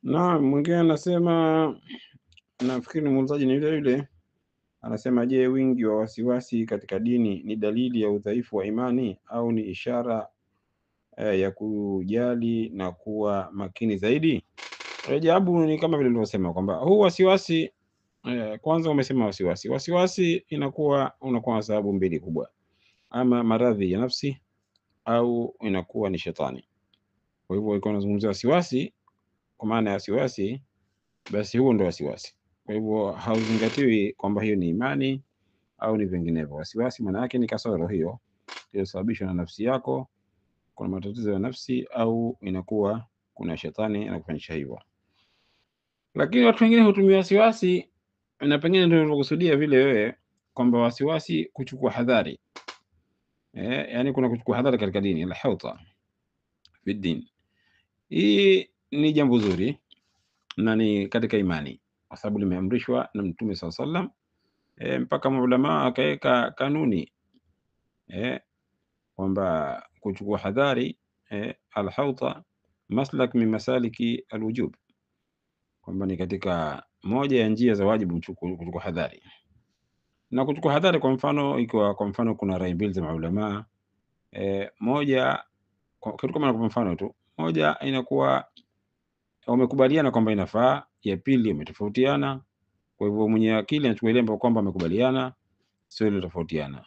Naam, mwingine anasema, nafikiri muulizaji ni yule yule, anasema je, wingi wa wasiwasi katika dini ni dalili ya udhaifu wa imani au ni ishara ya kujali na kuwa makini zaidi? Jawabu ni kama vile nilivyosema kwamba huu wasiwasi kwanza umesema wasiwasi unakuwa na sababu mbili kubwa, ama maradhi ya nafsi au inakuwa ni shetani. Kwa hivyo iko nazungumzia wasiwasi, kwa maana ya wasiwasi, basi huo ndo wasiwasi. Kwa hivyo hauzingatiwi kwamba hiyo ni imani au ni vinginevyo. Wasiwasi maana yake ni kasoro hiyo iliyosababishwa na nafsi yako, kuna matatizo ya nafsi, au inakuwa kuna shetani anakufanyisha hivyo. Lakini watu wengine hutumia wasiwasi, na pengine ndio unakusudia vile wewe, kwamba wasiwasi kuchukua hadhari. Yani kuna kuchukua hadhari katika dini, la hauta fi din. Hii ni jambo zuri na ni katika imani, kwa sababu limeamrishwa na Mtume sallallahu alaihi wasallam, mpaka maulama akaweka kanuni kwamba kuchukua hadhari alhauta maslak min masaliki alwujub, kwamba ni katika moja ya njia za wajibu kuchukua hadhari. Na kuchukua hadhari, kwa mfano, ikiwa kwa mfano kuna rai mbili za maulama, moja kitu kama kwa mfano tu, moja inakuwa wamekubaliana kwamba inafaa, ya pili umetofautiana. Kwa hivyo mwenye akili anachukua ile kwamba wamekubaliana, sio ile tofautiana.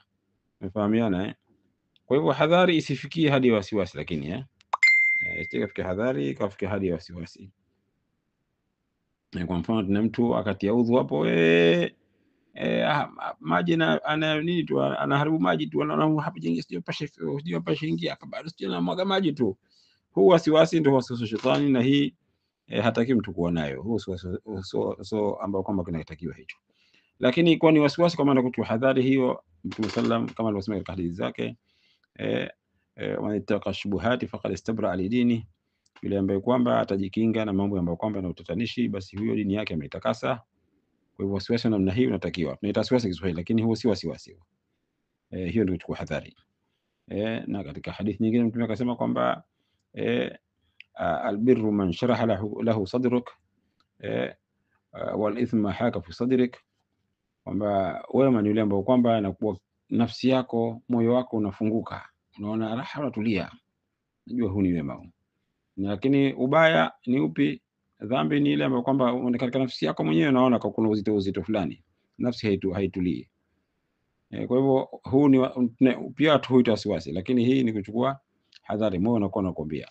Umefahamiana Kwa hivyo hadhari isifikie hadi ya wasiwasi, lakini isikafikia hadhari ikafikia hadi ya wasiwasi. Kwa mfano tuna mtu akatia udhu hapo, maji ana nini tu, anaharibu maji tu, anaona hapo jingi, sio pashe ingia hapa, bado sio na mwaga maji tu. Huu wasiwasi ndio wasiwasi shetani, na hii hataki mtu kuwa nayo. Huu so ambao kwamba kinatakiwa hicho. Lakini kwa ni wasiwasi, kwa maana kuchukua hadhari, hiyo Mtume sallam kama alivyosema katika hadithi zake, wa ittaqa shubuhati faqad istabra ali dini, yule ambaye kwamba atajikinga na mambo ambayo kwamba na utatanishi, basi huyo dini yake ameitakasa. Kwa hivyo wasiwasi namna hii unatakiwa, tunaita wasiwasi Kiswahili, lakini huo si wasiwasi. Hiyo ndio kuchukua hadhari. Na katika hadithi nyingine Mtume akasema kwamba albirru man sharaha lahu sadruk wal ithma haka fi sadrik, kwamba wema ni yule ambao kwamba anakuwa nafsi yako, moyo wako unafunguka, unaona raha, unatulia, najua huu ni wema huu. Lakini ubaya ni upi? Dhambi ni ile ambayo kwamba katika nafsi yako mwenyewe unaona kuna uzito fulani, nafsi haitulii. Kwa hivyo huu ni pia watu huita wasiwasi, lakini hii ni kuchukua hadhari, moyo unakuwa unakwambia.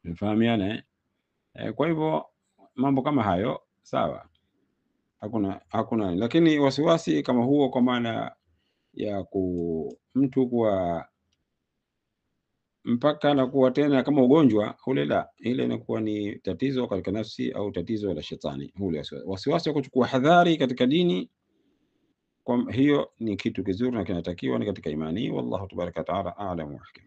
Mfahamiane. Kwa hivyo mambo kama hayo sawa, hakuna. Lakini wasiwasi kama huo, kwa maana ya mtu kuwa mpaka na kuwa tena kama ugonjwa ule, la, ile inakuwa ni tatizo katika nafsi au tatizo la shetani. Ule wasiwasi wa kuchukua hadhari katika dini, kwa hiyo ni kitu kizuri na kinatakiwa, ni katika imani. Wallahu tabaraka wa taala a'lam wa ahkam.